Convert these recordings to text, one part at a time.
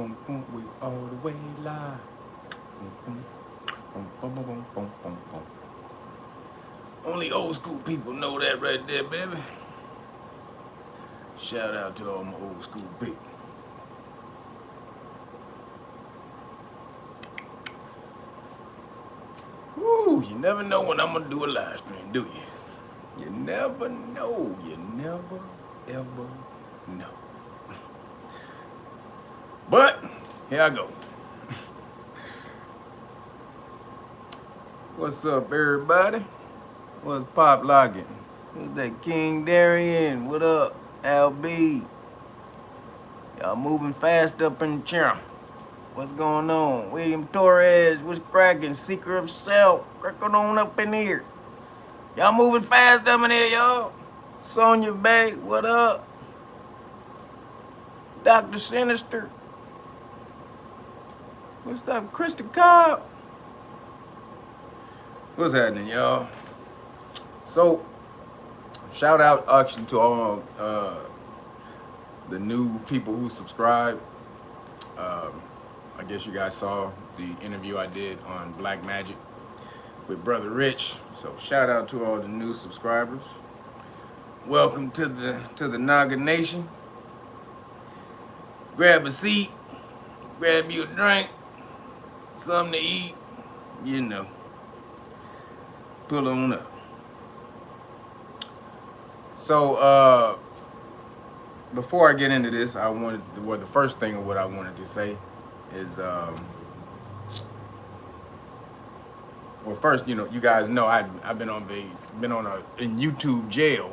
boom, boom, we all the way live. Boom, boom, boom, boom, boom, boom, boom, boom. Only old school people know that right there, baby. Shout out to all my old school people. Woo, you never know when I'm gonna do a live stream, do you? You never know. You never, ever know. But, here I go. What's up, everybody? What's pop locking? Who's that King Darian? What up, LB? Y'all moving fast up in the chair. What's going on? William Torres, what's cracking? Seeker of Self, cracking on up in here. Y'all moving fast up in here, y'all. Sonya Bay, what up? Dr. Sinister. What's up, Krista Cobb? What's happening, y'all? So, shout out actually to all the new people who subscribe. I guess you guys saw the interview I did on Black Magic with Brother Rich. So shout out to all the new subscribers. Welcome to the Naga Nation. Grab a seat, grab you a drink, something to eat, you know. Pull on up. So before I get into this, the first thing of what I wanted to say is well, first, you guys know I've been in YouTube jail.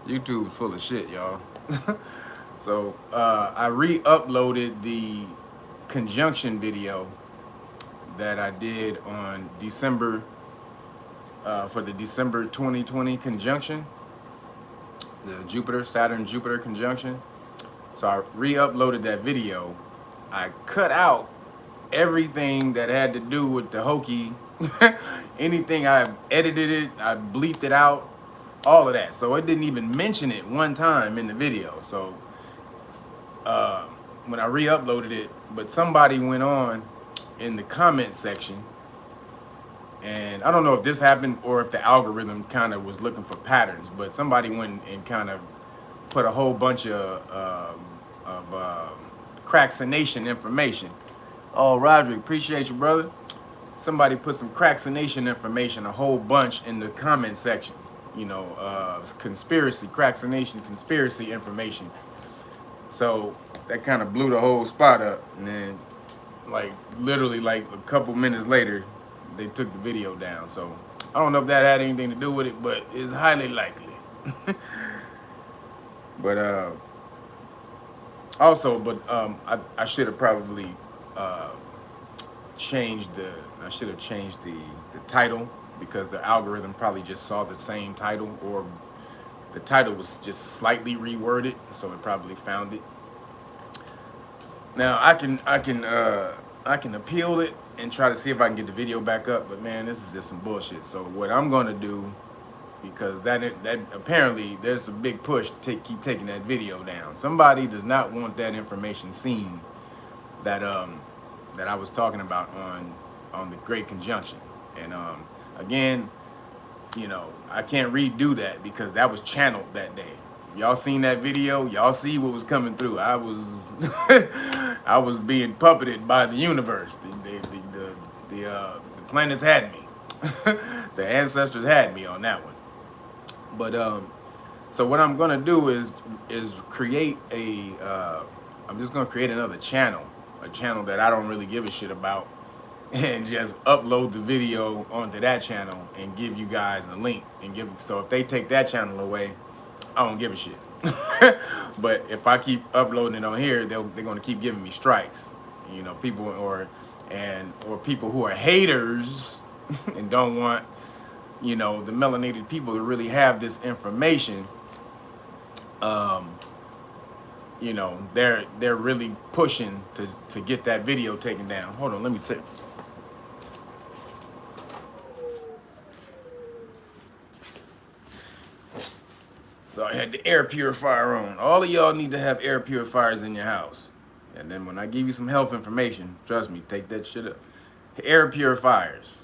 YouTube's full of shit, y'all. So I re-uploaded the conjunction video that I did on December for the December 2020 conjunction, the Saturn-Jupiter conjunction. So I re-uploaded that video. I cut out everything that had to do with the hokey. Anything I edited it, I bleeped it out, all of that. So it didn't even mention it one time in the video. So when I re-uploaded it, but somebody went on in the comment section, and I don't know if this happened or if the algorithm kind of was looking for patterns, but somebody went and kind of put a whole bunch of crackination information. Oh, Roderick, appreciate you, brother. Somebody put some crackination information, a whole bunch in the comment section. Conspiracy information. So that kind of blew the whole spot up. And then, literally a couple minutes later, they took the video down. So I don't know if that had anything to do with it, but it's highly likely. But I should have probably changed the title, because the algorithm probably just saw the same title, or the title was just slightly reworded, so it probably found it. Now I can appeal it and try to see if I can get the video back up, but man, this is just some bullshit. So what I'm gonna do, because that apparently there's a big push to keep taking that video down. Somebody does not want that information seen that I was talking about on the Great Conjunction. And again, I can't redo that because that was channeled that day. Y'all seen that video? Y'all see what was coming through. I was I was being puppeted by the universe. The planets had me. The ancestors had me on that one. But so what I'm gonna do is create I'm just gonna create another channel, a channel that I don't really give a shit about, and just upload the video onto that channel and give you guys a link so if they take that channel away, I don't give a shit. But if I keep uploading it on here, they're gonna keep giving me strikes. People or people who are haters and don't want the melanated people to really have this information. They're really pushing to get that video taken down. Hold on, let me take. So I had the air purifier on. All of y'all need to have air purifiers in your house. And then when I give you some health information, trust me, take that shit up. Air purifiers.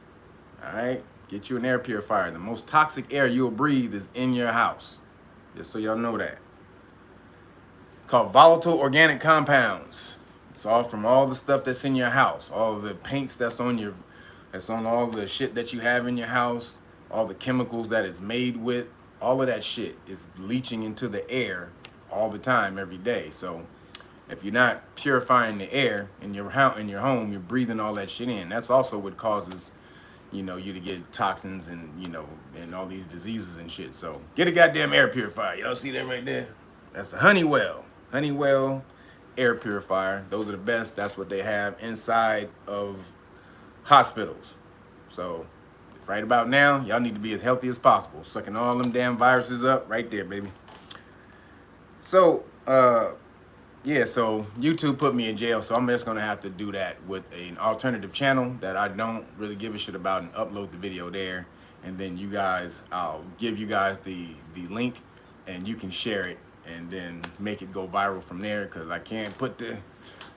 All right? Get you an air purifier. The most toxic air you'll breathe is in your house. Just so y'all know that. It's called volatile organic compounds. It's all from all the stuff that's in your house. All the paints that's on all the shit that you have in your house. All the chemicals that it's made with. All of that shit is leaching into the air all the time, every day. So if you're not purifying the air in your home, you're breathing all that shit in. That's also what causes, you to get toxins and, and all these diseases and shit. So get a goddamn air purifier. Y'all see that right there? That's a Honeywell air purifier. Those are the best. That's what they have inside of hospitals. So right about now, y'all need to be as healthy as possible. Sucking all them damn viruses up right there, baby. So, yeah, so YouTube put me in jail, so I'm just going to have to do that with an alternative channel that I don't really give a shit about and upload the video there. And then I'll give you guys the link and you can share it and then make it go viral from there, because I can't put the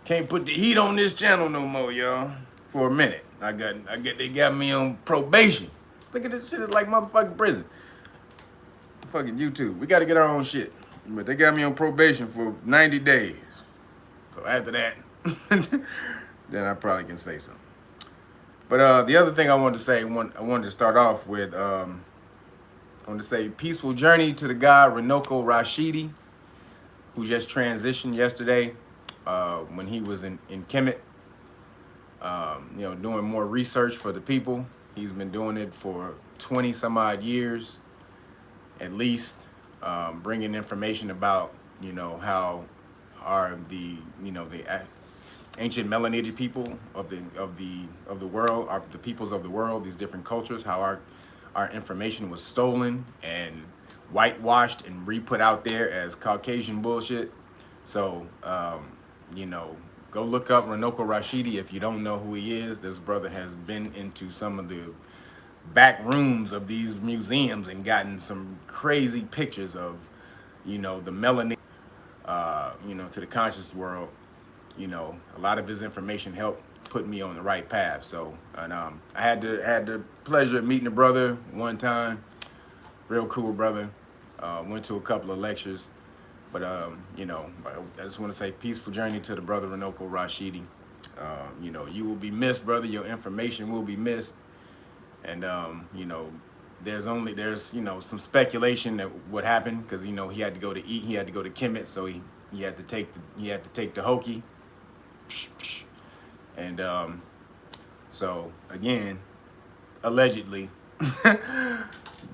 heat on this channel no more, y'all, for a minute. They got me on probation. Look at this shit, it's like motherfucking prison. Fucking YouTube. We got to get our own shit. But they got me on probation for 90 days. So after that, then I probably can say something. But the other thing I wanted to say, I wanted to start off with, I wanted to say peaceful journey to the guy, Renoko Rashidi, who just transitioned yesterday when he was in Kemet, doing more research for the people. He's been doing it for 20 some odd years, at least. Bringing information about, how the ancient melanated people of the world, the peoples of the world, these different cultures, how our information was stolen and whitewashed and re-put out there as Caucasian bullshit. So, go look up Renoko Rashidi if you don't know who he is. This brother has been into some of the back rooms of these museums and gotten some crazy pictures of, the melanin, to the conscious world. A lot of his information helped put me on the right path. So, and I had the pleasure of meeting the brother one time. Real cool brother. Went to a couple of lectures. But, I just want to say peaceful journey to the brother Renoko Rashidi. You will be missed, brother. Your information will be missed. And, there's some speculation that what happened, because, he had to go to eat. He had to go to Kemet, so he had to take the hokey. And so again, allegedly,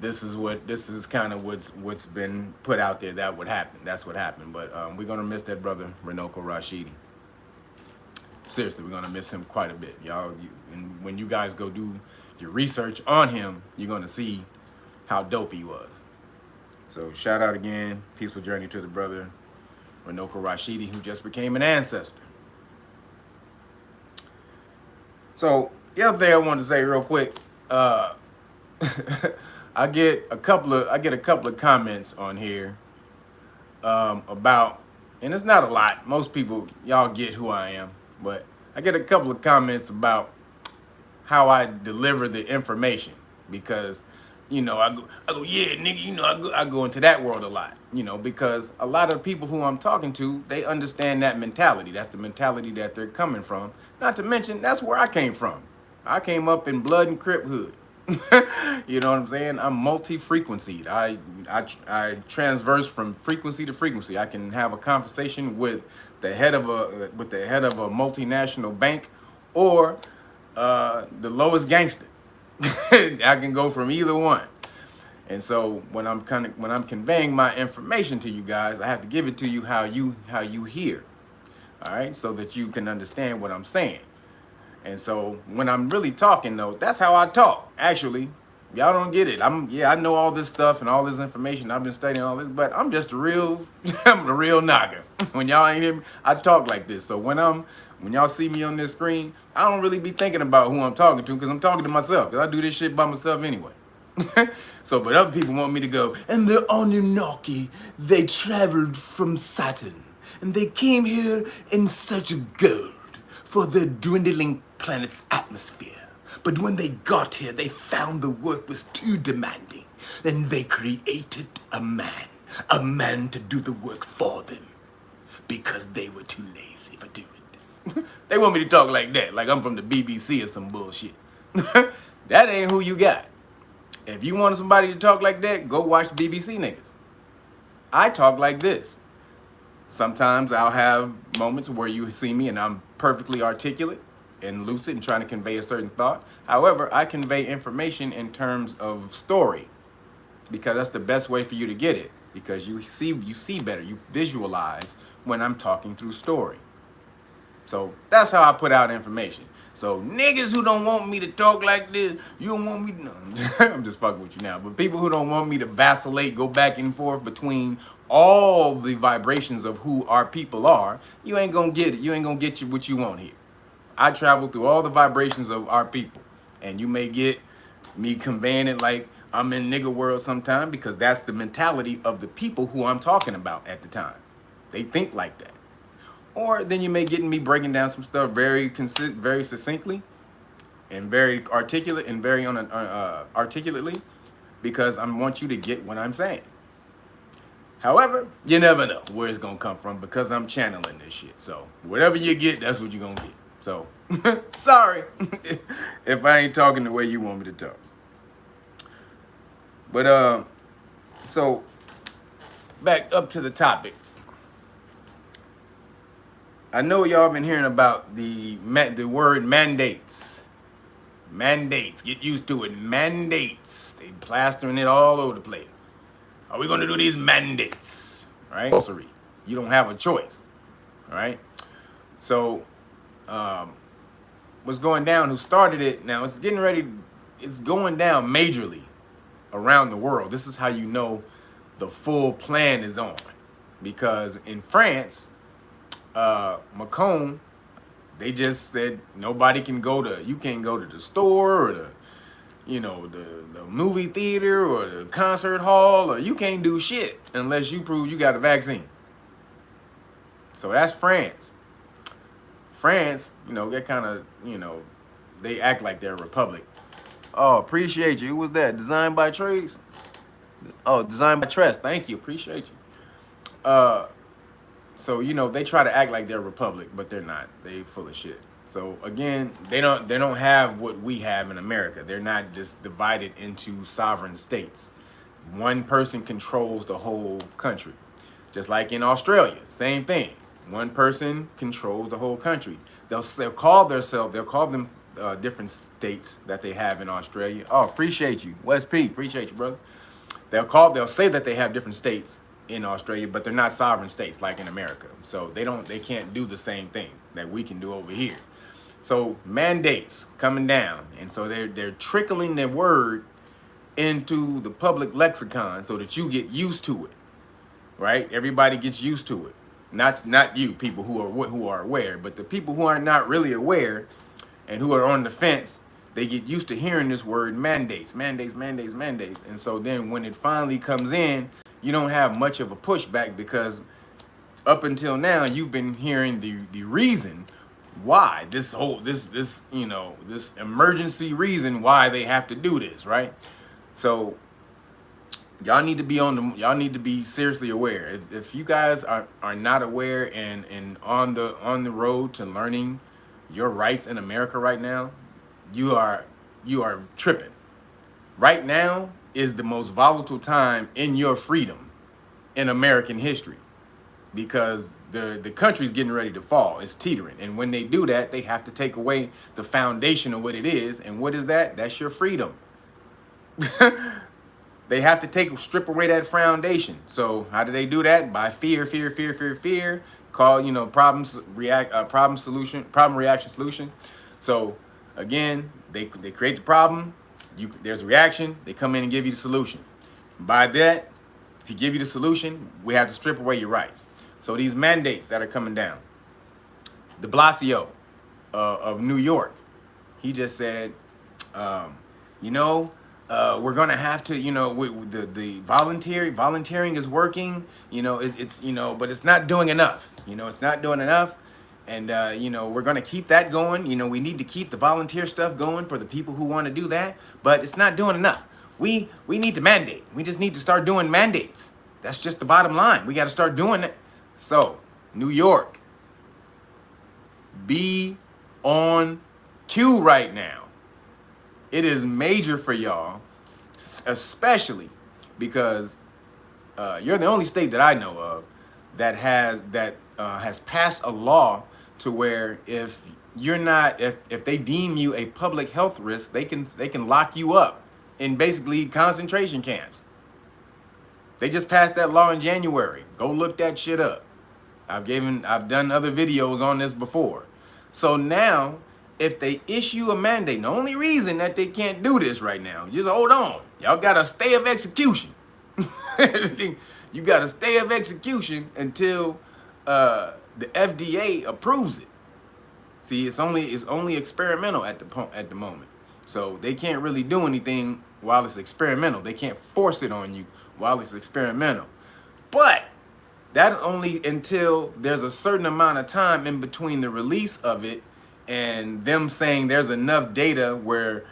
this is kind of what's been put out there that would happen. That's what happened. But we're gonna miss that brother Renoko Rashidi. Seriously, we're gonna miss him quite a bit, y'all. And when you guys go do your research on him, you're gonna see how dope he was. So shout out again, peaceful journey to the brother Renoko Rashidi, who just became an ancestor. So the other thing I wanted to say real quick, I get a couple of comments on here about, and it's not a lot. Most people, y'all get who I am, but I get a couple of comments about how I deliver the information, because I go, yeah, nigga, I go into that world a lot, because a lot of people who I'm talking to, they understand that mentality. That's the mentality that they're coming from. Not to mention, that's where I came from. I came up in Blood and Crip hood. You know what I'm saying? I'm multi-frequencied. I transverse from frequency to frequency. I can have a conversation with the head of a multinational bank, or the lowest gangster. I can go from either one. And so when I'm conveying my information to you guys, I have to give it to you how you hear. All right, so that you can understand what I'm saying. And so when I'm really talking, though, that's how I talk. Actually, y'all don't get it. I know all this stuff and all this information. I've been studying all this, but I'm just I'm the real Naga. When y'all ain't hear me, I talk like this. So when y'all see me on this screen, I don't really be thinking about who I'm talking to, because I'm talking to myself, because I do this shit by myself anyway. So, but other people want me to go, and the Anunnaki, they traveled from Saturn. and they came here in search of gold for the dwindling planet's atmosphere. But when they got here, they found the work was too demanding. Then they created a man to do the work for them because they were too lazy to do it. They want me to talk like that, like I'm from the BBC or some bullshit. That ain't who you got. If you want somebody to talk like that, go watch the BBC niggas. I talk like this. Sometimes I'll have moments where you see me and I'm perfectly articulate and lucid and trying to convey a certain thought. However, I convey information in terms of story because that's the best way for you to get it, because you see better, you visualize when I'm talking through story. So that's how I put out information. So niggas who don't want me to talk like this, you don't want me to, no, I'm just fucking with you now. But people who don't want me to vacillate, go back and forth between all the vibrations of who our people are, you ain't gonna get it. You ain't gonna get you what you want here. I travel through all the vibrations of our people. And you may get me conveying it like I'm in nigga world sometime because that's the mentality of the people who I'm talking about at the time. They think like that. Or then you may get me breaking down some stuff very succinctly and very articulate and very articulately because I want you to get what I'm saying. However, you never know where it's going to come from because I'm channeling this shit. So whatever you get, that's what you're going to get. So sorry if I ain't talking the way you want me to talk. But so back up to the topic. I know y'all been hearing about the word mandates. Mandates. Get used to it. Mandates. They plastering it all over the place. Are we going to do these mandates? Right? Compulsory. You don't have a choice. All right? So, what's going down? Who started it? Now, it's getting ready. It's going down majorly around the world. This is how you know the full plan is on. Because in France, Macron, they just said nobody can you can't go to the store or the movie theater or the concert hall, or you can't do shit unless you prove you got a vaccine. So that's France. France, they kind of, they act like they're a republic. Oh, appreciate you. Who was that? Designed by Trace? Oh, Designed by Tress. Thank you. Appreciate you. So, they try to act like they're a republic, but they're not. They full of shit. So again, they don't have what we have in America. They're not just divided into sovereign states. One person controls the whole country. Just like in Australia, same thing. One person controls the whole country. They'll call them different states that they have in Australia. Oh, appreciate you. West P, appreciate you, brother. They'll say that they have different states in Australia, but they're not sovereign states like in America. So they can't do the same thing that we can do over here. So mandates coming down, and so they're trickling their word into the public lexicon so that you get used to it, right? Everybody gets used to it. Not you people who are aware, but the people who are not really aware and who are on the fence, they get used to hearing this word mandates. And so then when it finally comes in, you don't have much of a pushback because up until now you've been hearing the reason why this emergency reason why they have to do this, right? So y'all need to be seriously aware. If you guys are not aware and on the road to learning your rights in America right now, you are tripping. Right now is the most volatile time in your freedom in American history because the country's getting ready to fall. It's teetering. And when they do that, they have to take away the foundation of what it is. And what is that? That's your freedom. They have to strip away that foundation. So how do they do that? By fear. Call, problem reaction solution. So again, they create the problem. There's a reaction. They come in and give you the solution. By that, to give you the solution, we have to strip away your rights. So these mandates that are coming down. De Blasio of New York, he just said, We're gonna have to, the volunteering is working, it's but it's not doing enough. It's not doing enough, and we're gonna keep that going. We need to keep the volunteer stuff going for the people who want to do that, but it's not doing enough. We need to mandate. We just need to start doing mandates. That's just the bottom line. We got to start doing it. So, New York, be on cue right now. It is major for y'all, especially because you're the only state that I know of that has passed a law to where if you're not, if they deem you a public health risk, they can lock you up in basically concentration camps. They just passed that law in January. Go look that shit up. I've done other videos on this before. So now, if they issue a mandate, the only reason that they can't do this right now, just hold on. Y'all got a stay of execution. You got a stay of execution until the FDA approves it. See, it's only experimental at the moment. So they can't really do anything while it's experimental. They can't force it on you while it's experimental. But that's only until there's a certain amount of time in between the release of it and them saying there's enough data where,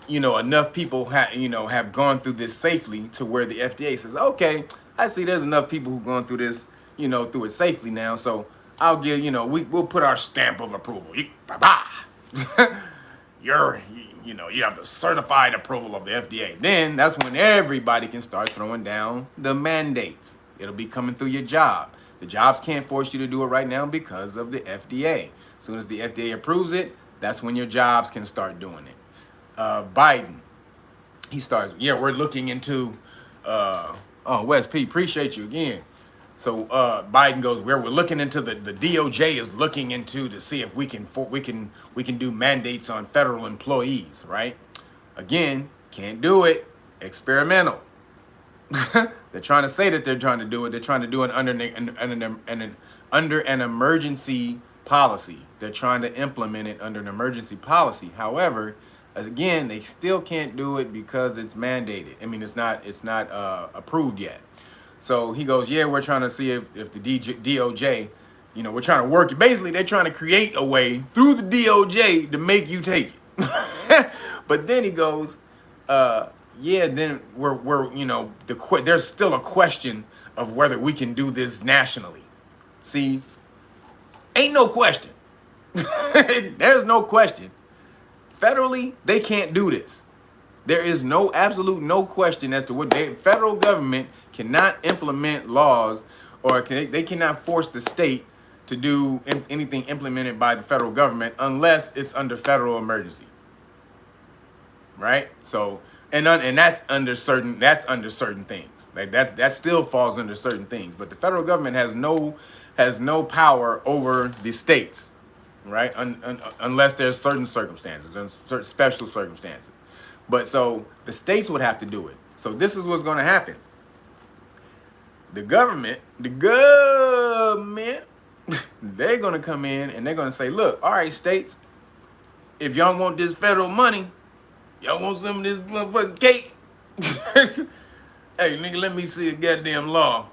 enough people have gone through this safely to where the FDA says, okay, I see there's enough people who've gone through this, through it safely now. So I'll give, we'll put our stamp of approval. You have the certified approval of the FDA. Then that's when everybody can start throwing down the mandates. It'll be coming through your job. The jobs can't force you to do it right now because of the FDA. As soon as the FDA approves it, that's when your jobs can start doing it. Biden, he starts, we're looking into, Wes P, appreciate you again. So Biden goes, we're looking into the DOJ is looking into to see if we can do mandates on federal employees, right? Again, can't do it. Experimental. They're trying to say that they're trying to do it. They're trying to do it under an emergency policy. They're trying to implement it under an emergency policy. However, again, they still can't do it because it's mandated. I mean, it's not approved yet. So he goes, we're trying to see if the DOJ, we're trying to work it. Basically, they're trying to create a way through the DOJ to make you take it. But then he goes, then there's still a question of whether we can do this nationally. See, ain't no question. There's no question. Federally, they can't do this. There is absolute no question as to what federal government cannot implement laws, or they cannot force the state to do anything implemented by the federal government unless it's under federal emergency. Right? So, and that's under certain things. Like that still falls under certain things. But the federal government has no power over the states, right? Unless there's certain circumstances and certain special circumstances. But so the states would have to do it. So this is what's going to happen. The government, they're going to come in and they're going to say, look, all right, states, if y'all want this federal money, y'all want some of this motherfucking cake? Hey, nigga, let me see a goddamn law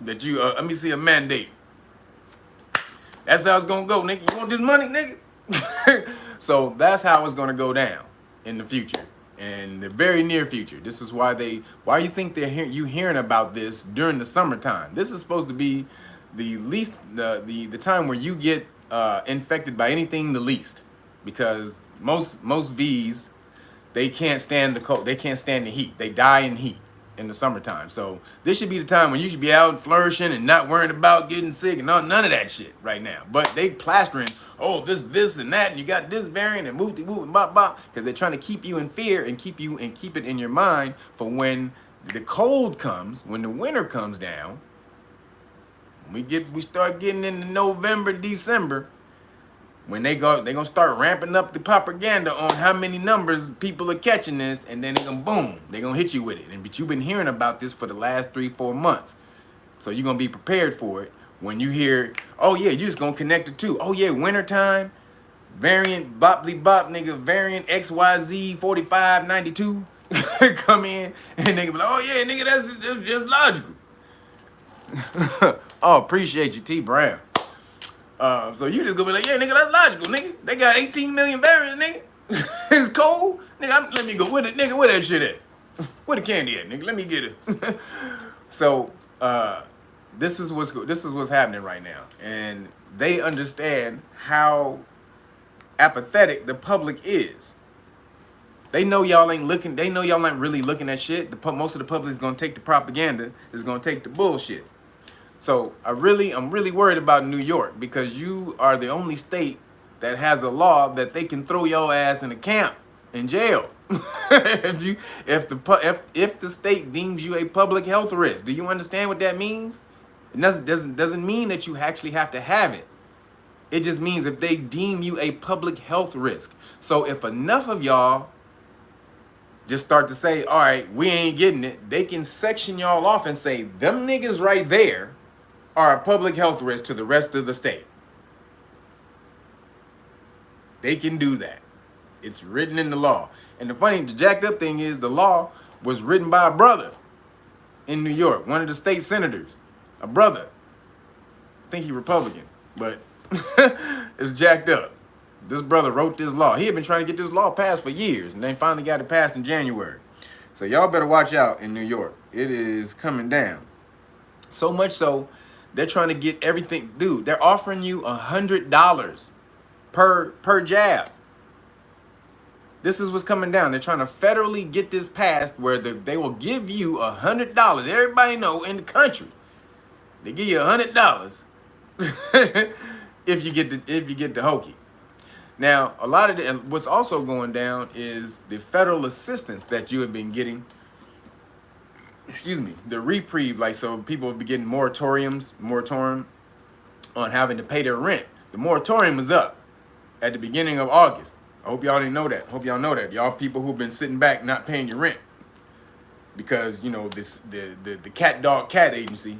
that let me see a mandate. That's how it's going to go, nigga. You want this money, nigga? So that's how it's going to go down in the future. In the very near future. This is why you think you hearing about this during the summertime. This is supposed to be the least, the time where you get infected by anything the least, because most V's, they can't stand the cold. They can't stand the heat. They die in heat in the summertime. So this should be the time when you should be out and flourishing and not worrying about getting sick and none of that shit right now. But they plastering, this and that, and you got this variant and whoop and bop bop, because they're trying to keep you in fear and keep it in your mind for when the cold comes, when the winter comes down. We start getting into November, December, when they're gonna start ramping up the propaganda on how many numbers people are catching this, and then they're gonna hit you with it. But you've been hearing about this for the last 3-4 months, so you're gonna be prepared for it. When you hear, you're just gonna connect the two. Wintertime, variant bopply bop nigga, variant XYZ 4592 come in and nigga be like, oh yeah, nigga, that's just logical. Oh, appreciate you, T Brown. So you just gonna be like, yeah, nigga, that's logical, nigga. They got 18 million variants, nigga. It's cold, nigga. Let me go with it, nigga. Where that shit at? Where the candy at, nigga? Let me get it. So this is what's happening right now, and they understand how apathetic the public is. They know y'all ain't looking. They know y'all ain't really looking at shit. Most of the public is gonna take the propaganda. Is gonna take the bullshit. So I'm really worried about New York, because you are the only state that has a law that they can throw your ass in a camp in jail if the state deems you a public health risk. Do you understand what that means? It doesn't mean that you actually have to have it. It just means if they deem you a public health risk. So if enough of y'all just start to say, all right, we ain't getting it, they can section y'all off and say, them niggas right there are a public health risk to the rest of the state. They can do that. It's written in the law. And the jacked up thing is, the law was written by a brother in New York, one of the state senators, a brother. I think he Republican, but it's jacked up. This brother wrote this law. He had been trying to get this law passed for years, and they finally got it passed in January. So y'all better watch out in New York. It is coming down. So much so, they're trying to get everything. Dude, they're offering you $100 per jab. This is what's coming down. They're trying to federally get this passed where they will give you $100. Everybody know in the country, they give you $100 if you get the hokey. Now, a lot of what's also going down is the federal assistance that you have been getting. Excuse me, the reprieve, like, so people will be getting moratorium on having to pay their rent. The moratorium is up at the beginning of August. I hope y'all didn't know that. Hope y'all know that. Y'all people who've been sitting back not paying your rent because, you know, the cat agency,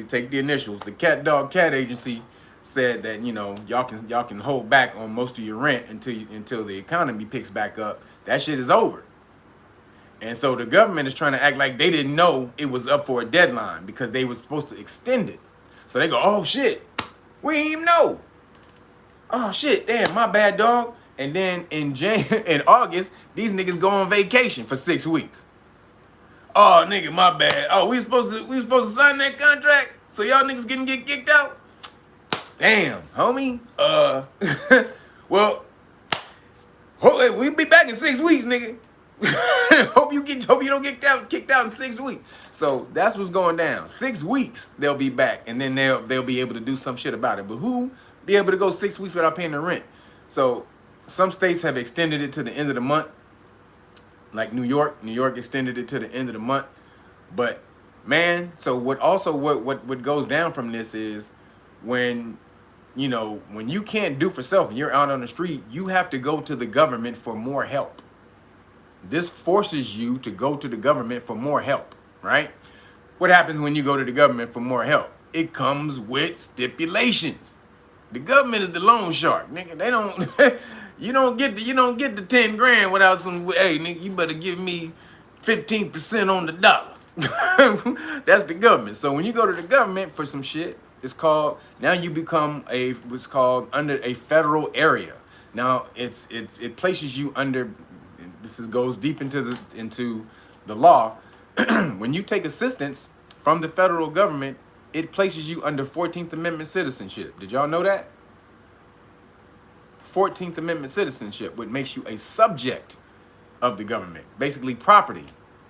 take the initials. The cat agency said that, you know, y'all can hold back on most of your rent until the economy picks back up. That shit is over. And so the government is trying to act like they didn't know it was up for a deadline because they were supposed to extend it. So they go, oh shit, we didn't even know. Oh shit, damn, my bad, dog. And then in August, these niggas go on vacation for 6 weeks. Oh nigga, my bad. Oh, we supposed to sign that contract so y'all niggas can get kicked out? Damn, homie. Well, we'll be back in 6 weeks, nigga. hope you don't get kicked out in 6 weeks. So that's what's going down. 6 weeks they'll be back, and then they'll be able to do some shit about it. But who be able to go 6 weeks without paying the rent? So some states have extended it to the end of the month, like New York extended it to the end of the month. But man, so what goes down from this is when you can't do for self and you're out on the street, you have to go to the government for more help. This forces you to go to the government for more help, right? What happens when you go to the government for more help? It comes with stipulations. The government is the loan shark, nigga. They don't you don't get the 10 grand without some, hey nigga, you better give me 15% on the dollar. That's the government. So when you go to the government for some shit, it's called, now you become what's called under a federal area. Now it places you under, goes deep into the law. When you take assistance from the federal government, it places you under 14th Amendment citizenship. Did y'all know that? 14th Amendment citizenship, which makes you a subject of the government, basically property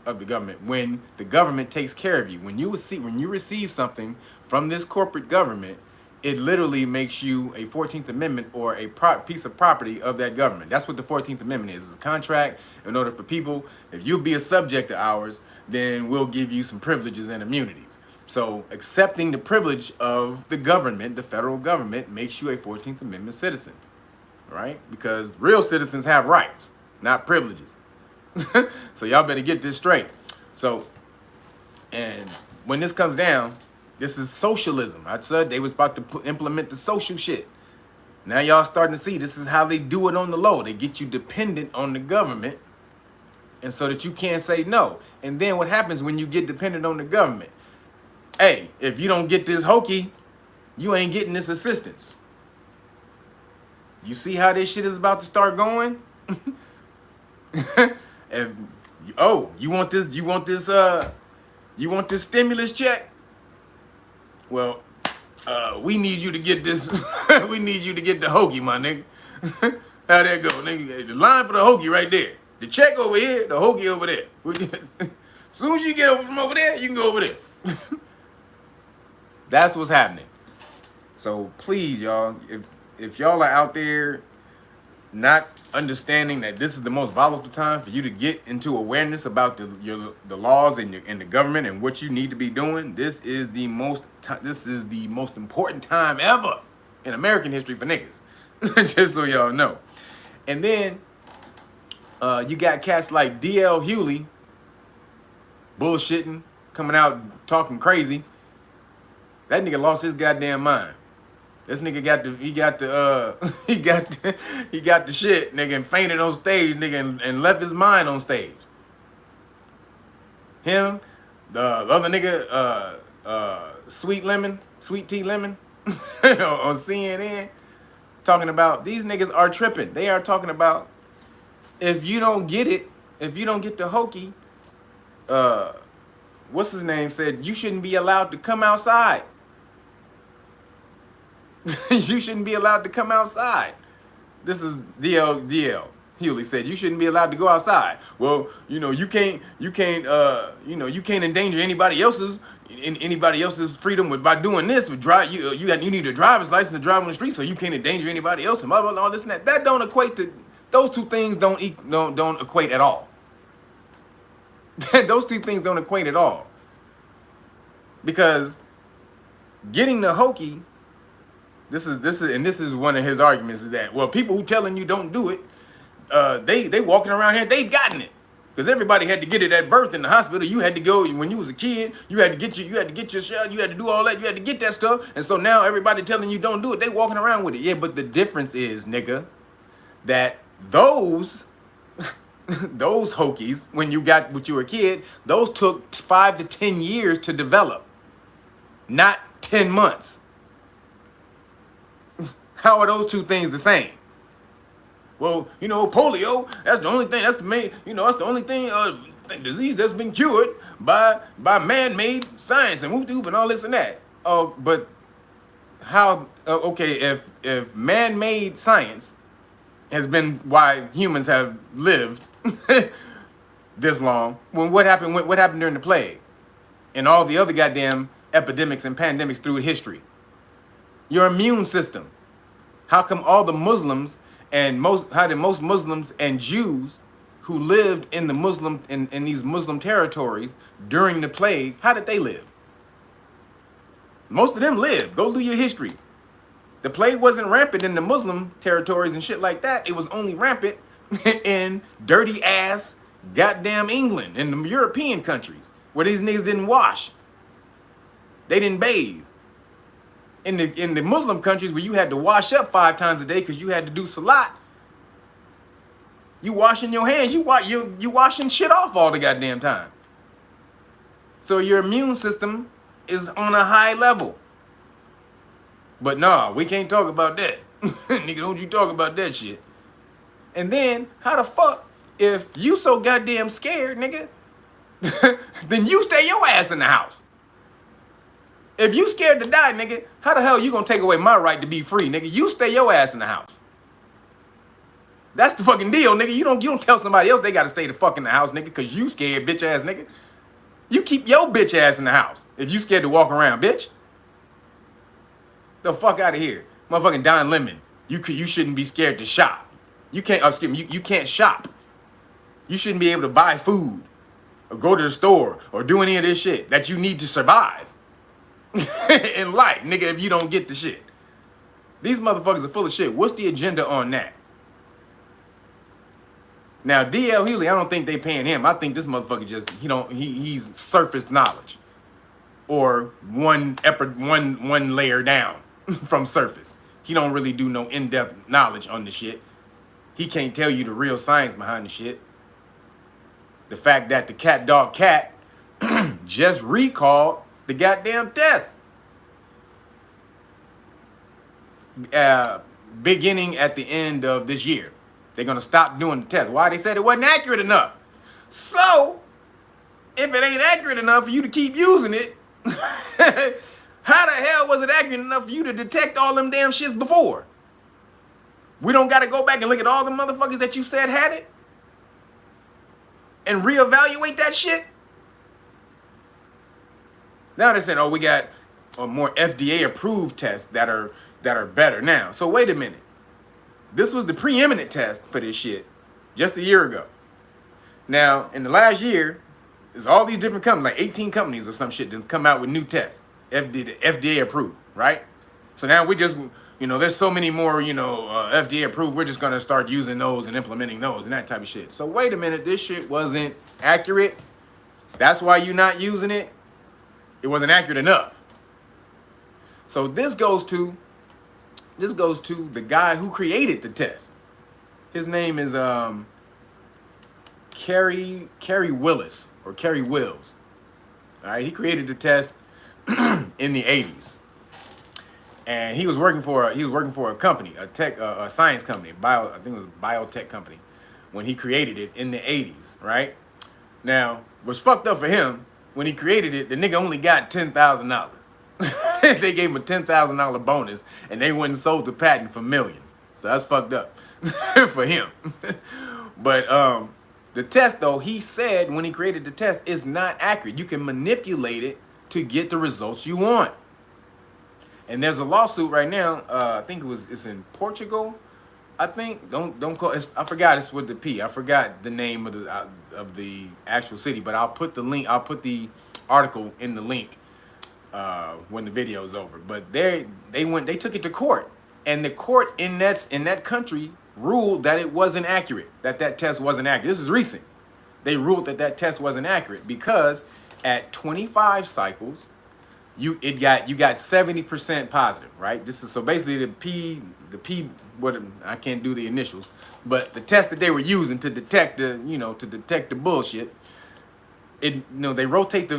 of the government. When the government takes care of you, when you receive something from this corporate government, it literally makes you a 14th Amendment or a piece of property of that government. That's what the 14th Amendment is. It's a contract in order for people, if you'll be a subject of ours, then we'll give you some privileges and immunities. So accepting the privilege of the government, the federal government, makes you a 14th Amendment citizen, right? Because real citizens have rights, not privileges. So y'all better get this straight. So, and when this comes down, this is socialism. I said they was about to implement the social shit. Now y'all starting to see this is how they do it on the low. They get you dependent on the government, and so that you can't say no. And then what happens when you get dependent on the government? Hey, if you don't get this hokey, you ain't getting this assistance. You see how this shit is about to start going? If, you want this stimulus check? Well, we need you to get this. We need you to get the hokey, my nigga. How that go, nigga? The line for the hokey right there. The check over here, the hokey over there. As soon as you get over from over there, you can go over there. That's what's happening. So please, y'all, if y'all are out there not understanding that this is the most volatile time for you to get into awareness about the laws and the government and what you need to be doing, this is the most important time ever in American history for niggas. Just so y'all know. And then you got cats like D.L. Hewley bullshitting, coming out talking crazy. That nigga lost his goddamn mind. This nigga got the shit, nigga, and fainted on stage, nigga, and left his mind on stage. Him, the other nigga, Sweet Tea Lemon, on CNN, talking about these niggas are tripping. They are talking about if you don't get it, if you don't get the hokey, what's his name said you shouldn't be allowed to come outside. You shouldn't be allowed to come outside. This is DL Hewley said you shouldn't be allowed to go outside. Well, you can't endanger anybody else's freedom by doing this. With drive, you need a driver's license to drive on the street, so you can't endanger anybody else and blah blah blah, all this and that. That don't equate to, those two things don't equate at all. Those two things don't equate at all. Because getting the hokey, this is one of his arguments, is that, well, people who telling you don't do it, they walking around here, they've gotten it. Because everybody had to get it at birth in the hospital. You had to go when you was a kid. You had to get your shot. You had to do all that. You had to get that stuff. And so now everybody telling you don't do it, they walking around with it. Yeah, but the difference is, nigga, that those hokies, when you were a kid, those took 5 to 10 years to develop, not 10 months. How are those two things the same? Well, polio, that's the only thing, that's the main, that's the only thing, disease that's been cured by man-made science and whoop-doop and all this and that. Oh, but how, okay, if man-made science has been why humans have lived this long, what happened during the plague and all the other goddamn epidemics and pandemics through history? Your immune system. How come all the Muslims and most Muslims and Jews who lived in in these Muslim territories during the plague, how did they live? Most of them lived. Go do your history. The plague wasn't rampant in the Muslim territories and shit like that. It was only rampant in dirty ass goddamn England and the European countries where these niggas didn't wash. They didn't bathe. In the Muslim countries where you had to wash up 5 times a day because you had to do salat, you washing your hands, you washing shit off all the goddamn time. So your immune system is on a high level. But nah, we can't talk about that. Nigga, don't you talk about that shit. And then, how the fuck, if you so goddamn scared, nigga, then you stay your ass in the house. If you scared to die, nigga, how the hell you gonna take away my right to be free, nigga? You stay your ass in the house. That's the fucking deal, nigga. You don't tell somebody else they gotta stay the fuck in the house, nigga, because you scared, bitch ass nigga. You keep your bitch ass in the house if you scared to walk around, bitch. The fuck out of here. Motherfucking Don Lemon. You shouldn't be scared to shop. You can't, you can't shop. You shouldn't be able to buy food or go to the store or do any of this shit that you need to survive in life, nigga, if you don't get the shit. These motherfuckers are full of shit. What's the agenda on that? Now, D.L. Hewley, I don't think they paying him. I think this motherfucker just, he's surface knowledge. Or one layer down from surface. He don't really do no in-depth knowledge on the shit. He can't tell you the real science behind the shit. The fact that the cat dog cat just recalled the goddamn test. Beginning at the end of this year. They're going to stop doing the test. Why? They said it wasn't accurate enough. So, if it ain't accurate enough for you to keep using it, how the hell was it accurate enough for you to detect all them damn shits before? We don't got to go back and look at all the motherfuckers that you said had it? And reevaluate that shit? Now they're saying, oh, we got more FDA approved tests that are better now. So wait a minute. This was the preeminent test for this shit just a year ago. Now, in the last year, there's all these different companies, like 18 companies or some shit that come out with new tests, FDA approved, right? So now we just, there's so many more, FDA approved. We're just going to start using those and implementing those and that type of shit. So wait a minute, this shit wasn't accurate. That's why you're not using it. It wasn't accurate enough. So this goes to the guy who created the test. His name is Kerry Willis or Kerry Wills. All right, he created the test in the 80s, and he was working for a company, a science company, I think it was a biotech company, when he created it in the 80s. Right now, what's fucked up for him, when he created it, the nigga only got $10,000. They gave him a $10,000 bonus, and they went and sold the patent for millions. So that's fucked up for him. But the test, though, he said when he created the test, is not accurate. You can manipulate it to get the results you want. And there's a lawsuit right now. I think it's in Portugal. I think don't call it. I forgot it's with the P. I forgot the name of the actual city, but I'll put the link. I'll put the article in the link when the video is over. But they took it to court, and the court in that country ruled that it wasn't accurate, that test wasn't accurate. This is recent. They ruled that test wasn't accurate because at 25 cycles, you got 70% positive, right? This is so basically the P. What I can't do the initials, but the test that they were using to detect the bullshit. They rotate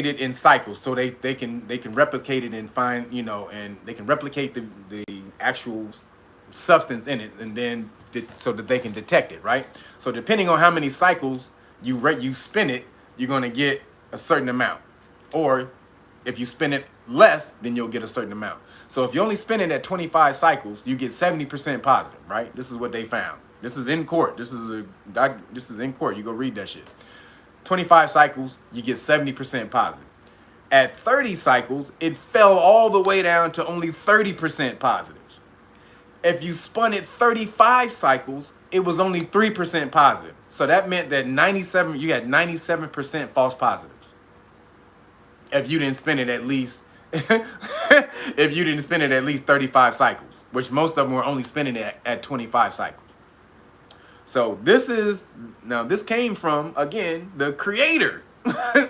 it in cycles so they can replicate it and find and they can replicate the actual substance in it, and then so that they can detect it, right? So depending on how many cycles you spin it, you're going to get a certain amount, or if you spin it less, then you'll get a certain amount. So if you only spin it at 25 cycles, you get 70% positive, right? This is what they found. This is in court. This is in court. You go read that shit. 25 cycles, you get 70% positive. At 30 cycles, it fell all the way down to only 30% positive. If you spun it 35 cycles, it was only 3% positive. So that meant that you had 97% false positives. If you didn't spin it at least 35 cycles, which most of them were only spinning it at 25 cycles. So this came from, again, the creator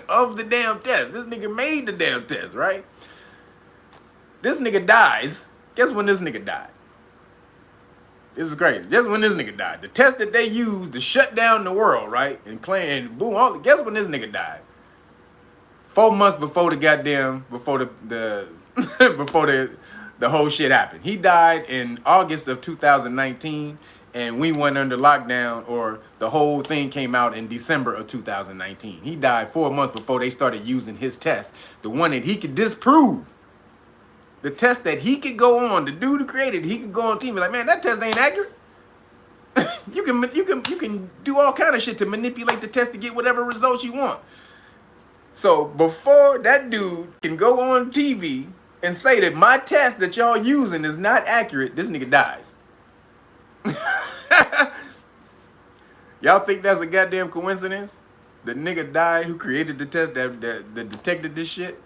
of the damn test. This nigga made the damn test, right? This nigga dies. Guess when this nigga died? This is crazy. Just when this nigga died. The test that they used to shut down the world, right? And boom, guess when this nigga died? 4 months before the whole shit happened. He died in August of 2019, and we went under lockdown, or the whole thing came out in December of 2019. He died 4 months before they started using his test, the one that he could disprove. The test that he could go on, the dude who created it, he could go on TV like, man, that test ain't accurate. You can do all kind of shit to manipulate the test to get whatever results you want. So before that dude can go on TV and say that my test that y'all using is not accurate, this nigga dies. Y'all think that's a goddamn coincidence? The nigga died who created the test that detected this shit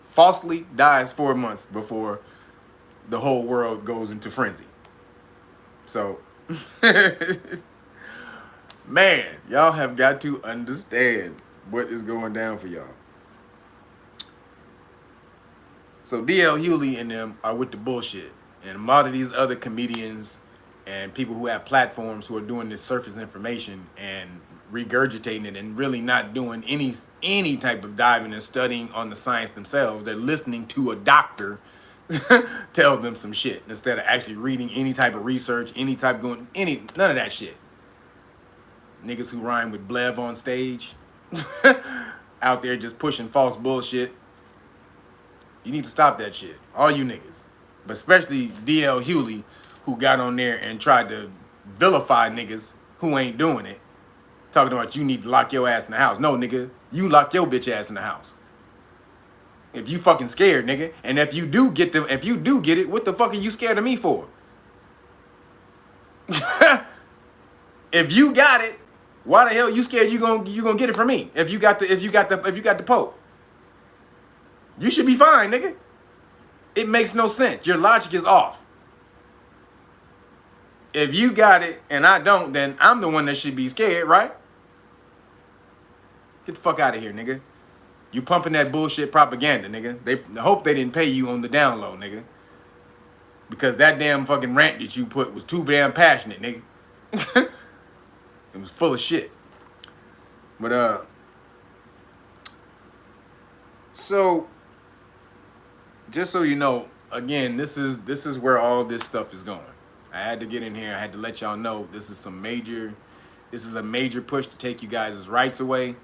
falsely dies 4 months before the whole world goes into frenzy. So, man, y'all have got to understand what is going down for y'all. So DL Hewley and them are with the bullshit. And a lot of these other comedians and people who have platforms who are doing this surface information and regurgitating it and really not doing any type of diving and studying on the science themselves. They're listening to a doctor tell them some shit instead of actually reading any type of research, none of that shit. Niggas who rhyme with blev on stage out there just pushing false bullshit. You need to stop that shit. All you niggas. But especially DL Hewley, who got on there and tried to vilify niggas who ain't doing it. Talking about you need to lock your ass in the house. No, nigga. You lock your bitch ass in the house. If you fucking scared, nigga. And if you do get it, what the fuck are you scared of me for? If you got it, why the hell you scared you gonna get it from me? If you got the Pope. You should be fine, nigga. It makes no sense. Your logic is off. If you got it and I don't, then I'm the one that should be scared, right? Get the fuck out of here, nigga. You pumping that bullshit propaganda, nigga. I hope they didn't pay you on the down low, nigga. Because that damn fucking rant that you put was too damn passionate, nigga. It was full of shit. But so just so you know, again, this is where all this stuff is going. I had to get in here. I had to let y'all know this is a major push to take you guys' rights away.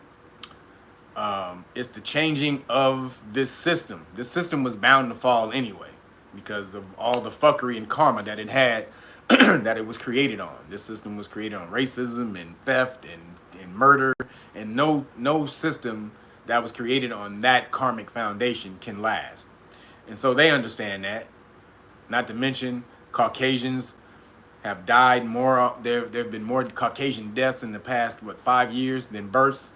It's the changing of this system. This system was bound to fall anyway because of all the fuckery and karma that it had, that it was created on. This system was created on racism and theft and murder, and no system that was created on that karmic foundation can last. And so they understand that. Not to mention Caucasians have died more. There have been more Caucasian deaths in the past 5 years than births.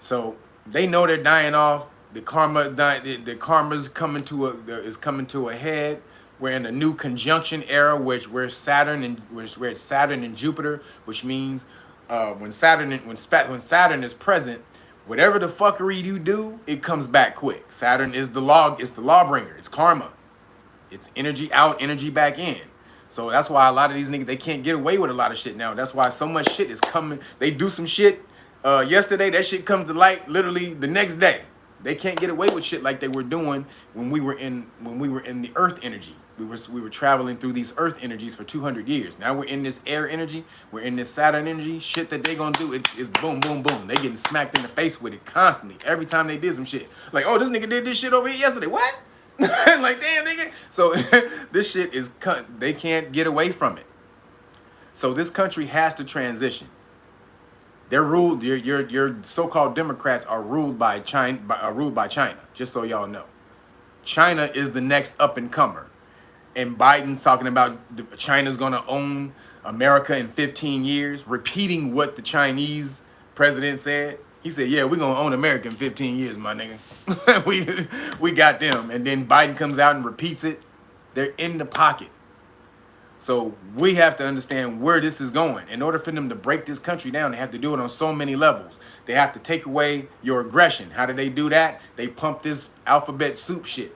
So they know they're dying off. The karma's coming to a head. We're in a new conjunction era, where Saturn and Jupiter, which means when Saturn is present, whatever the fuckery you do, it comes back quick. Saturn is the lawbringer. It's karma. It's energy out, energy back in. So that's why a lot of these niggas, they can't get away with a lot of shit now. That's why so much shit is coming. They do some shit yesterday, that shit comes to light literally the next day. They can't get away with shit like they were doing when we were in the earth energy. We were traveling through these earth energies for 200 years. Now we're in this air energy. We're in this Saturn energy. Shit that they gonna do is boom, boom, boom. They getting smacked in the face with it constantly. Every time they did some shit. Like, oh, this nigga did this shit over here yesterday. What? Like, damn, nigga. So this shit is they can't get away from it. So this country has to transition. They're ruled. Your so-called Democrats are ruled by China. Just so y'all know, China is the next up and comer. And Biden's talking about China's going to own America in 15 years, repeating what the Chinese president said. He said, yeah, we're going to own America in 15 years, my nigga. we got them. And then Biden comes out and repeats it. They're in the pocket. So we have to understand where this is going. In order for them to break this country down, they have to do it on so many levels. They have to take away your aggression. How do they do that? They pump this alphabet soup shit.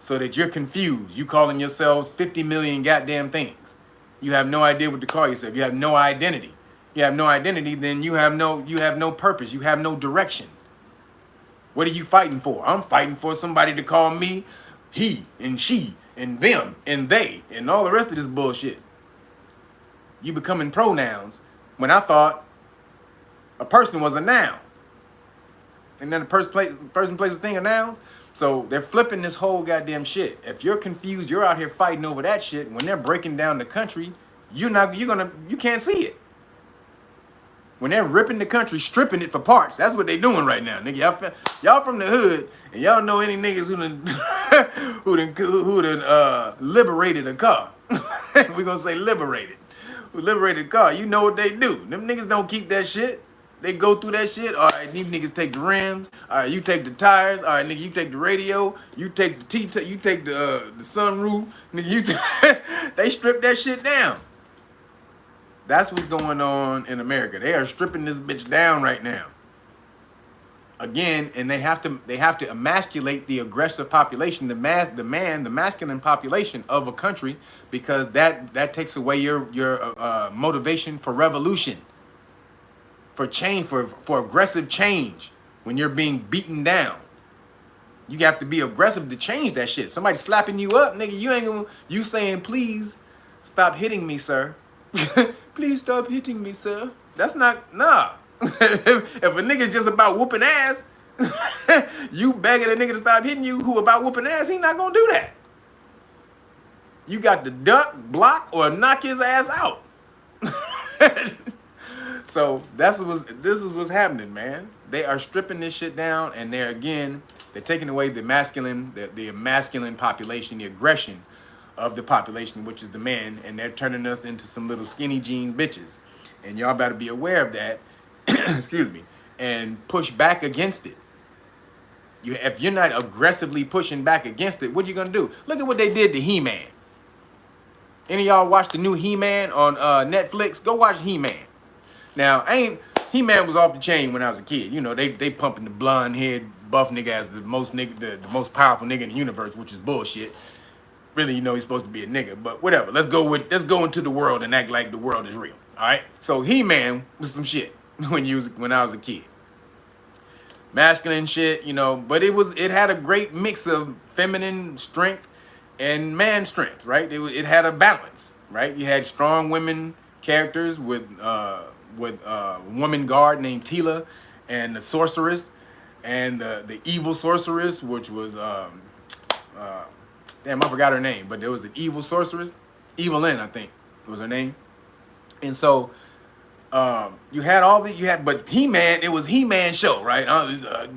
So that you're confused. You calling yourselves 50 million goddamn things. You have no idea what to call yourself. You have no identity. You have no identity, then you have no purpose. You have no direction. What are you fighting for? I'm fighting for somebody to call me he and she and them and they and all the rest of this bullshit. You becoming pronouns when I thought a person was a noun. And then a person, place, a thing, a nouns. So they're flipping this whole goddamn shit. If you're confused, you're out here fighting over that shit. When they're breaking down the country, you can't see it. When they're ripping the country, stripping it for parts, that's what they doing right now, nigga. Y'all from the hood, and y'all know any niggas who done liberated a car. We gonna say liberated. Who liberated a car? You know what they do. Them niggas don't keep that shit. They go through that shit. All right, these niggas take the rims. All right, you take the tires. All right, nigga, you take the radio. You take the you take the sunroof. Nigga, they strip that shit down. That's what's going on in America. They are stripping this bitch down right now. again, and they have to emasculate the aggressive population, the masculine population of a country, because that takes away your motivation for revolution, for change, for aggressive change. When you're being beaten down, you have to be aggressive to change that shit. Somebody slapping you up, nigga, you saying, please stop hitting me, sir. Please stop hitting me, sir. That's not, nah. If a nigga's just about whooping ass, you begging a nigga to stop hitting you who about whooping ass, he not gonna do that. You got to duck, block, or knock his ass out. So this is what's happening, man. They are stripping this shit down, and they're taking away the masculine population, the aggression of the population, which is the man, and they're turning us into some little skinny jean bitches. And y'all better be aware of that. Excuse me, and push back against it. If you're not aggressively pushing back against it, what you gonna do? Look at what they did to He-Man. Any of y'all watch the new He-Man on Netflix? Go watch He-Man. Now, He-Man was off the chain when I was a kid. You know, they pumping the blonde head buff nigga as the most powerful nigga in the universe, which is bullshit. Really, you know, he's supposed to be a nigga, but whatever. Let's go into the world and act like the world is real. All right. So He-Man was some shit when I was a kid. Masculine shit, you know, but it had a great mix of feminine strength and man strength, right? It had a balance, right? You had strong women characters with a woman guard named Tila, and the sorceress, and the evil sorceress, which was damn, I forgot her name, but there was an evil sorceress, Evelyn, I think was her name. And so but He-Man, it was He-Man show, right?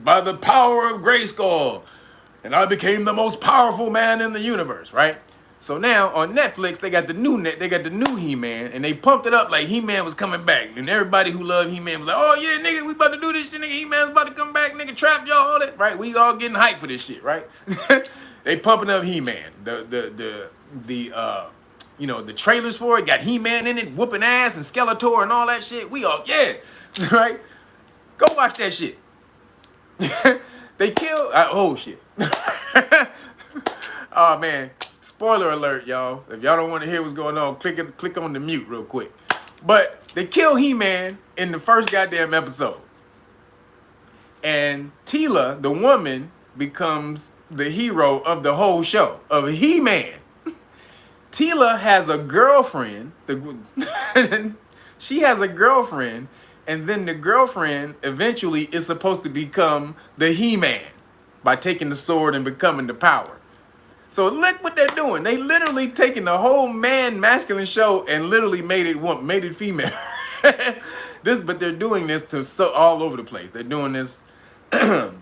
By the power of Grayskull, and I became the most powerful man in the universe, right? So now on Netflix, they got the new He-Man, and they pumped it up like He-Man was coming back. And everybody who loved He-Man was like, oh yeah, nigga, we about to do this shit, nigga. He-Man's about to come back, nigga, trap y'all, all that, right? We all getting hyped for this shit, right? They pumping up He-Man. The trailers for it got He-Man in it, whooping ass and Skeletor and all that shit. We all, yeah, right? Go watch that shit. They killed, oh shit. Oh man, spoiler alert, y'all. If y'all don't want to hear what's going on, click on the mute real quick. But they kill He-Man in the first goddamn episode. And Tila, the woman, becomes the hero of the whole show, of He-Man. Tila has a girlfriend. She has a girlfriend, and then the girlfriend eventually is supposed to become the He-Man by taking the sword and becoming the power. So look what they're doing. They literally taking the whole masculine show and literally made it female. But they're doing this all over the place. They're doing this,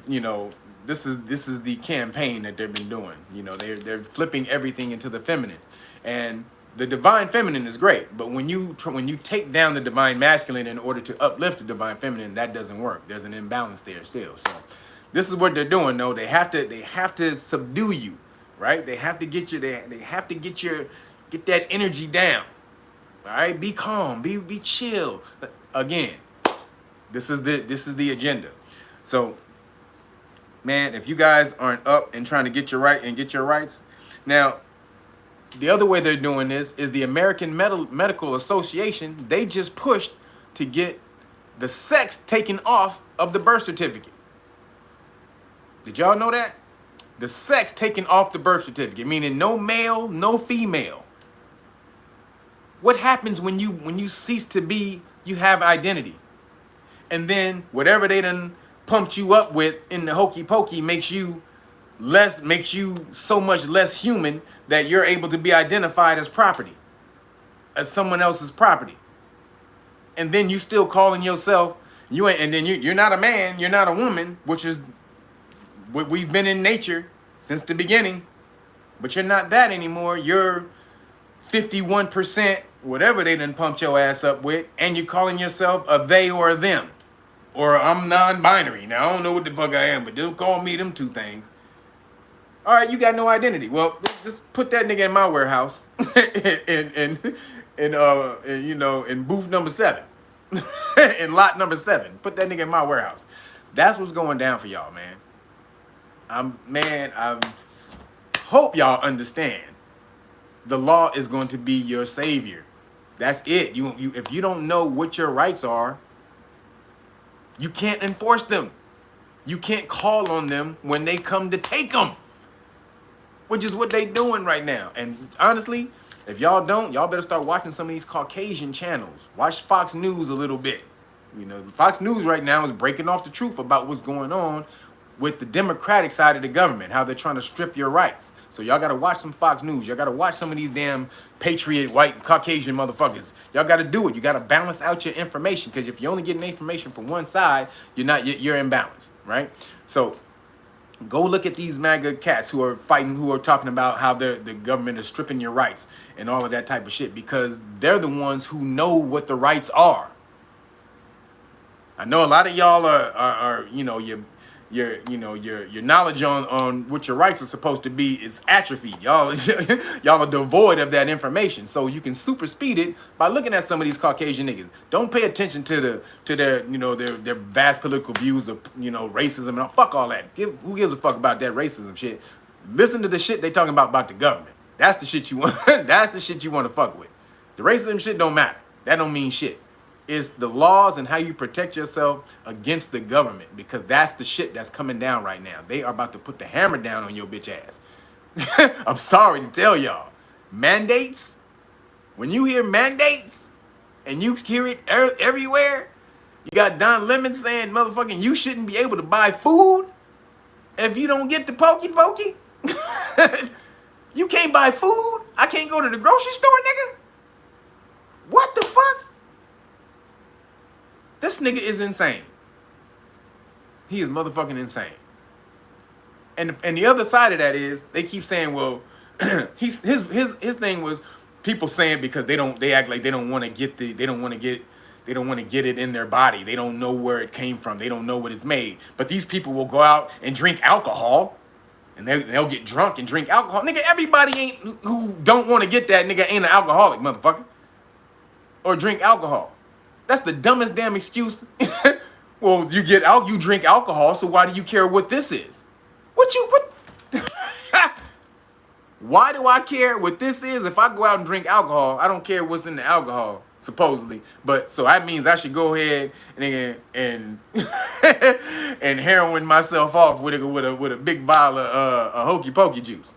you know. This is the campaign that they've been doing. You know, they're flipping everything into the feminine. And the divine feminine is great, but when you take down the divine masculine in order to uplift the divine feminine, that doesn't work. There's an imbalance there still. So this is what they're doing, though. They have to subdue you, right? They have to get you. They have to get that energy down. All right, be calm, be chill. Again, this is the agenda. So, man, if you guys aren't up and trying to get your rights, now. The other way they're doing this is the American Medical Association. They just pushed to get the sex taken off of the birth certificate. Did y'all know that? The sex taken off the birth certificate, meaning no male, no female. What happens when you cease to be, you have identity? And then whatever they done pumped you up with in the hokey pokey makes you so much less human that you're able to be identified as property, as someone else's property. And then you still calling yourself, you're not a man, you're not a woman, which is what we've been in nature since the beginning, but you're not that anymore. You're 51%, whatever they done pumped your ass up with, and you're calling yourself a they or a them, or I'm non-binary. Now, I don't know what the fuck I am, but they'll call me them two things. All right, you got no identity. Well, just put that nigga in my warehouse, in booth number 7, in lot number 7. Put that nigga in my warehouse. That's what's going down for y'all, man. I hope y'all understand. The law is going to be your savior. That's it. You if you don't know what your rights are, you can't enforce them. You can't call on them when they come to take them, which is what they doing right now. And honestly, if y'all don't, y'all better start watching some of these Caucasian channels. Watch Fox News a little bit. You know, Fox News right now is breaking off the truth about what's going on with the Democratic side of the government, how they're trying to strip your rights. So y'all got to watch some Fox News. Y'all got to watch some of these damn patriot, white, Caucasian motherfuckers. Y'all got to do it. You got to balance out your information, because if you're only getting information from one side, you're imbalanced, right? So go look at these MAGA cats who are fighting, who are talking about how the government is stripping your rights and all of that type of shit, because they're the ones who know what the rights are. I know a lot of y'all are you know, your knowledge on what your rights are supposed to be is atrophied. Y'all y'all are devoid of that information. So you can super speed it by looking at some of these Caucasian niggas. Don't pay attention to their you know, their vast political views of, you know, racism and all. Fuck all that. Who gives a fuck about that racism shit? Listen to the shit they talking about the government. That's the shit you want. That's the shit you want to fuck with. The racism shit don't matter. That don't mean shit. It's the laws and how you protect yourself against the government, because that's the shit that's coming down right now. They are about to put the hammer down on your bitch ass. I'm sorry to tell y'all. Mandates, when you hear mandates and you hear it everywhere, you got Don Lemon saying, motherfucking, you shouldn't be able to buy food if you don't get the pokey pokey. You can't buy food. I can't go to the grocery store, nigga. What the fuck? This nigga is insane. He is motherfucking insane. And the other side of that is they keep saying, well, his thing was people saying because they act like they don't want to get it in their body. They don't know where it came from. They don't know what it's made. But these people will go out and drink alcohol, and they'll get drunk and drink alcohol. Nigga, everybody who don't want to get that nigga ain't an alcoholic, motherfucker. Or drink alcohol. That's the dumbest damn excuse. Well, you drink alcohol, so why do you care what this is? What? Why do I care what this is? If I go out and drink alcohol, I don't care what's in the alcohol, supposedly. But so that means I should go ahead and and heroin myself off with a big vial of hokey pokey juice.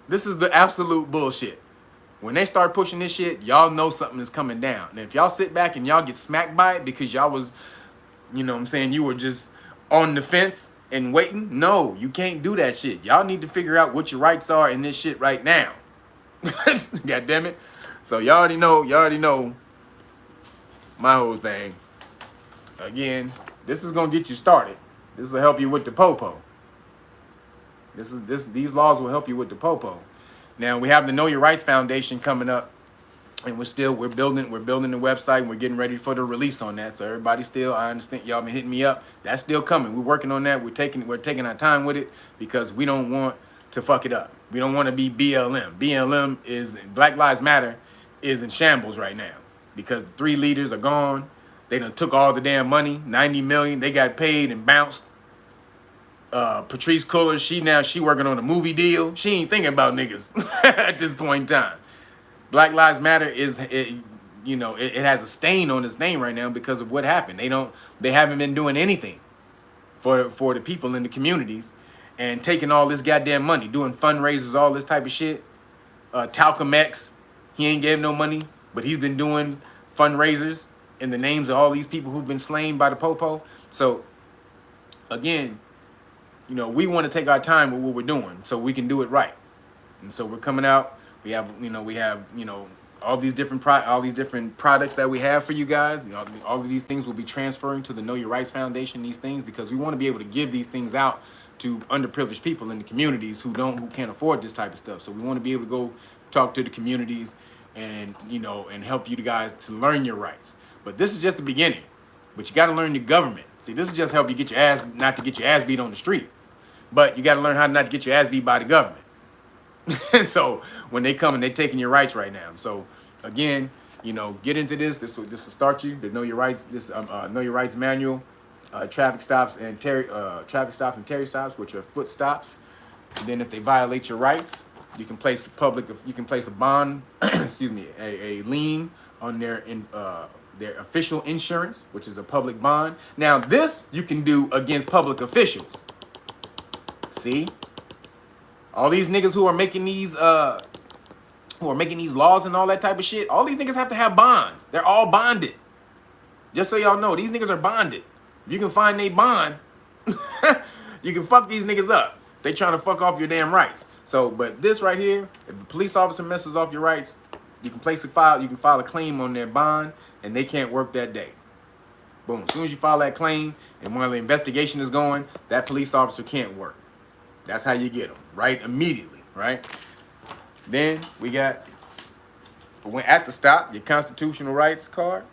This is the absolute bullshit. When they start pushing this shit, y'all know something is coming down. And if y'all sit back and y'all get smacked by it because y'all was, you know what I'm saying, you were just on the fence and waiting, no, you can't do that shit. Y'all need to figure out what your rights are in this shit right now. God damn it. So y'all already know my whole thing. Again, this is gonna get you started. This will help you with the popo. These laws will help you with the popo. Now we have the Know Your Rights Foundation coming up, and we're building the website, and we're getting ready for the release on that. So everybody still, I understand y'all been hitting me up. That's still coming. We're working on that. We're taking our time with it because we don't want to fuck it up. We don't want to be BLM. BLM is Black Lives Matter is in shambles right now because the 3 leaders are gone. They done took all the damn money, $90 million. They got paid and bounced. Patrice Cullors, she working on a movie deal. She ain't thinking about niggas at this point in time. Black Lives Matter it has a stain on its name right now because of what happened. They haven't been doing anything for the people in the communities and taking all this goddamn money, doing fundraisers, all this type of shit. Talcum X, he ain't gave no money, but he's been doing fundraisers in the names of all these people who've been slain by the popo. So again, you know, we want to take our time with what we're doing so we can do it right. And so we're coming out. We have all these different products that we have for you guys. You know, all of these things will be transferring to the Know Your Rights Foundation, these things, because we want to be able to give these things out to underprivileged people in the communities who can't afford this type of stuff. So we want to be able to go talk to the communities and help you guys to learn your rights. But this is just the beginning. But you got to learn the government. See, this is just help you get your ass, not to get your ass beat on the street. But you got to learn how not to get your ass beat by the government. So when they come and they're taking your rights right now. So again, get into this. This will start you. The Know Your Rights. This Know Your Rights manual. traffic stops and Terry stops, which are foot stops. And then if they violate your rights, you can place a bond, excuse me, a lien on their official insurance, which is a public bond. Now this you can do against public officials. See, all these niggas who are making these laws and all that type of shit, all these niggas have to have bonds. They're all bonded. Just so y'all know, these niggas are bonded. You can find they bond. You can fuck these niggas up. They trying to fuck off your damn rights. So, but this right here, if a police officer messes off your rights, you can file a claim on their bond, and they can't work that day. Boom. As soon as you file that claim, and while the investigation is going, that police officer can't work. That's how you get them, right? Immediately, right? Then we got, when at the stop, your constitutional rights card.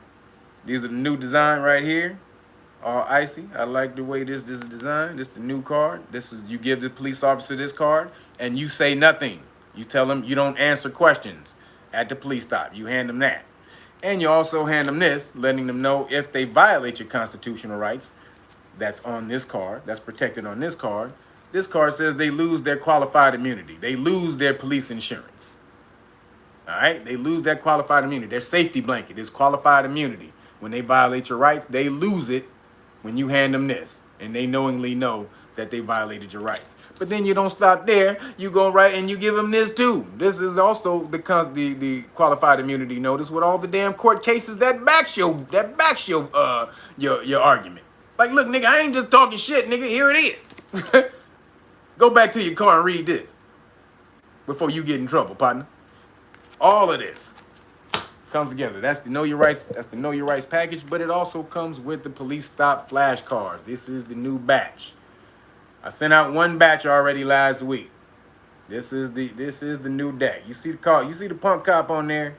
These are the new design right here. All icy. I like the way this is designed. This is the new card. This is, you give the police officer this card and you say nothing. You tell them you don't answer questions at the police stop. You hand them that. And you also hand them this, letting them know if they violate your constitutional rights, that's on this card, that's protected on this card. This card says they lose their qualified immunity. They lose their police insurance. All right? They lose that qualified immunity. Their safety blanket is qualified immunity. When they violate your rights, they lose it when you hand them this. And they knowingly know that they violated your rights. But then you don't stop there. You go right and you give them this too. This is also the qualified immunity notice with all the damn court cases that backs your argument. Like, look, nigga, I ain't just talking shit, nigga. Here it is. Go back to your car and read this before you get in trouble, partner. All of this comes together. That's the Know Your Rights. That's the Know Your Rights package, but it also comes with the police stop flashcards. This is the new batch. I sent out one batch already last week. This is the new deck. You see the car, you see the punk cop on there.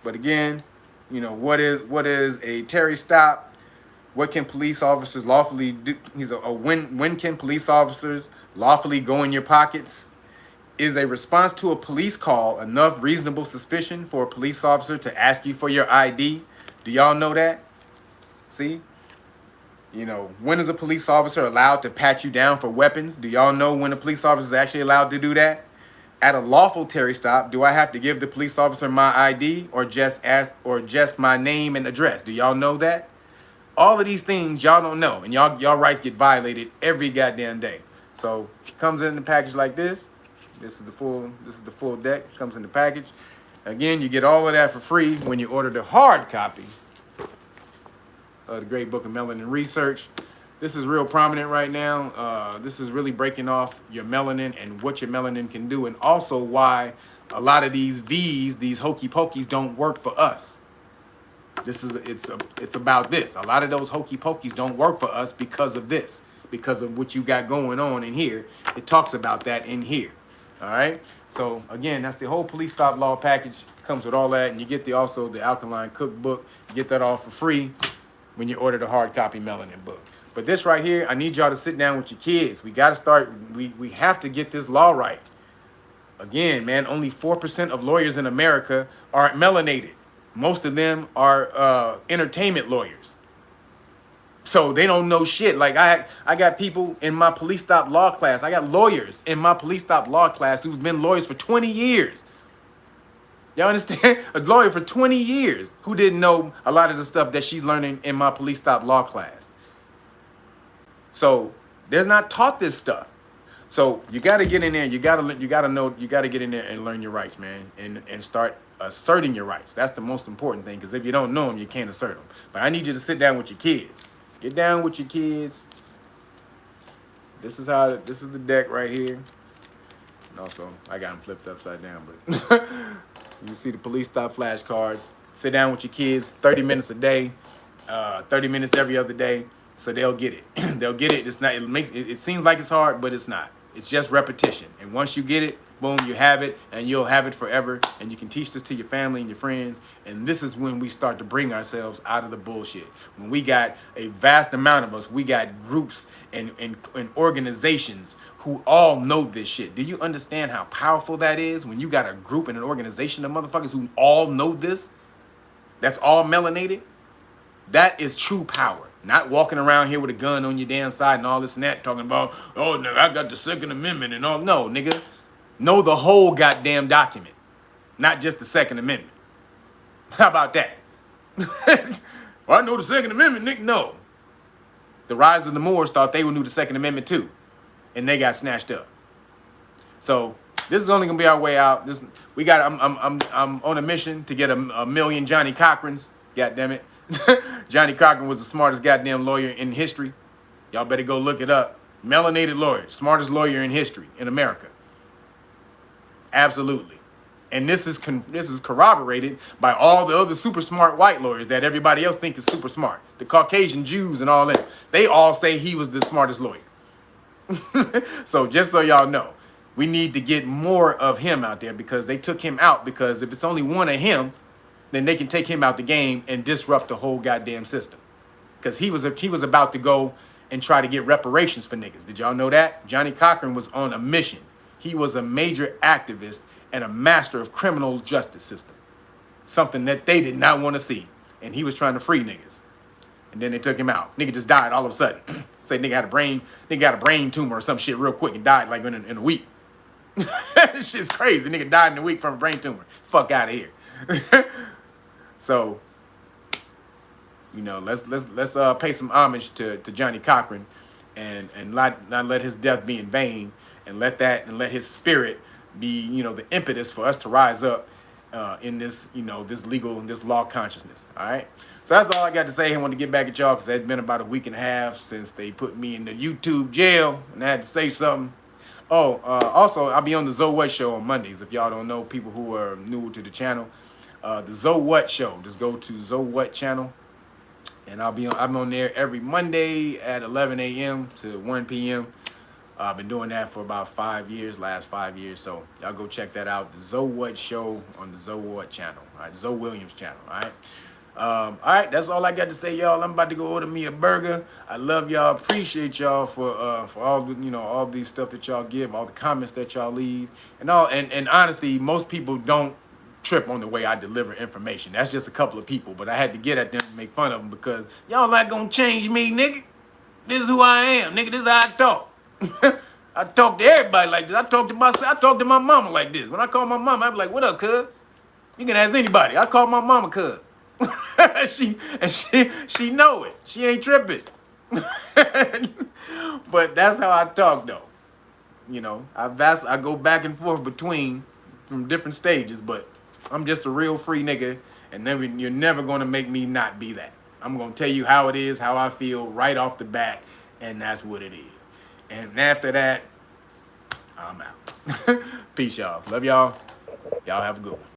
But again, you know, what is a Terry stop? What can police officers lawfully do? When can police officers lawfully go in your pockets? Is a response to a police call enough reasonable suspicion for a police officer to ask you for your ID? Do y'all know that? See? You know, when is a police officer allowed to pat you down for weapons? Do y'all know when a police officer is actually allowed to do that? At a lawful Terry stop, do I have to give the police officer my ID or just my name and address? Do y'all know that? All of these things y'all don't know, and y'all rights get violated every goddamn day. So it comes in the package like this. This is the full deck. It comes in the package. Again, you get all of that for free when you order the hard copy of the Great Book of Melanin Research. This is real prominent right now. This is really breaking off your melanin and what your melanin can do, and also why a lot of these V's, these hokey pokeys, don't work for us. It's about this. A lot of those hokey pokeys don't work for us because of this, because of what you got going on in here. It talks about that in here. All right. So again, that's the whole police stop law package. Comes with all that, and you get also the alkaline cookbook. You get that all for free when you order the hard copy melanin book. But this right here, I need y'all to sit down with your kids. We got to start. We have to get this law right. Again, man, only 4% of lawyers in America are melanated. Most of them are entertainment lawyers. So they don't know shit. Like I got people in my police stop law class. I got lawyers in my police stop law class who've been lawyers for 20 years. Y'all understand? A lawyer for 20 years who didn't know a lot of the stuff that she's learning in my police stop law class. So they're not taught this stuff. So you got to get in there. You got to get in there and learn your rights, man, and start asserting your rights. That's the most important thing, because if you don't know them, you can't assert them. But I need you to sit down with your kids. Get down with your kids. This is the deck right here. And also, I got them flipped upside down, but you see the police stop flashcards. Sit down with your kids 30 minutes a day, 30 minutes every other day, so they'll get it. They'll get it. It's not. It seems like it's hard, but it's not. It's just repetition. And once you get it, boom, you have it, and you'll have it forever. And you can teach this to your family and your friends. And this is when we start to bring ourselves out of the bullshit. When we got a vast amount of us, we got groups and organizations who all know this shit. Do you understand how powerful that is when you got a group and an organization of motherfuckers who all know this? That's all melanated. That is true power. Not walking around here with a gun on your damn side and all this and that, talking about, oh, nigga, I got the Second Amendment and all. No, nigga. Know the whole goddamn document, not just the Second Amendment. How about that? Well, I know the Second Amendment, nigga. No. The Rise of the Moors thought they knew the Second Amendment too, and they got snatched up. So this is only gonna be our way out. I'm on a mission to get a million Johnny Cochrans. God damn it. Johnny Cochran was the smartest goddamn lawyer in history. Y'all better go look it up. Melanated lawyer, smartest lawyer in history in America. Absolutely. And this is corroborated by all the other super smart white lawyers that everybody else thinks is super smart. The Caucasian Jews and all that. They all say he was the smartest lawyer. So just so y'all know, we need to get more of him out there, because they took him out, because if it's only one of him, then they can take him out the game and disrupt the whole goddamn system. Because he was about to go and try to get reparations for niggas. Did y'all know that? Johnny Cochran was on a mission. He was a major activist and a master of criminal justice system. Something that they did not want to see. And he was trying to free niggas. And then they took him out. Nigga just died all of a sudden. Say nigga had a brain tumor or some shit real quick and died like in a week. This shit's crazy. Nigga died in a week from a brain tumor. Fuck out of here. So, you know, let's pay some homage to Johnny Cochran, and not let his death be in vain, and let his spirit be, you know, the impetus for us to rise up in this, you know, this law consciousness. All right. So that's all I got to say. I want to get back at y'all because it's been about a week and a half since they put me in the YouTube jail, and I had to say something. Oh, also, I'll be on the Zo What Show on Mondays. If y'all don't know, people who are new to the channel, the Zo What Show. Just go to Zo What channel, and I'm on there every Monday at 11 a.m. to 1 p.m. I've been doing that for about 5 years, last 5 years. So y'all go check that out. The Zo What Show on the Zo What channel. All right, Zo Williams channel. All right. All right, that's all I got to say, y'all. I'm about to go order me a burger. I love y'all. Appreciate y'all for all the, you know, all these stuff that y'all give, all the comments that y'all leave, and all. And honestly, most people don't trip on the way I deliver information. That's just a couple of people, but I had to get at them and make fun of them because y'all not gonna change me, nigga. This is who I am, nigga. This is how I talk. I talk to everybody like this. I talk to myself. I talk to my mama like this. When I call my mama, I be like, "What up, cuz?" You can ask anybody. I call my mama cuz. she know it. She ain't tripping. But that's how I talk, though. You know, I go back and forth from different stages, but I'm just a real free nigga, and you're never gonna make me not be that. I'm gonna tell you how it is, how I feel right off the bat, and that's what it is. And after that, I'm out. Peace, y'all. Love y'all. Y'all have a good one.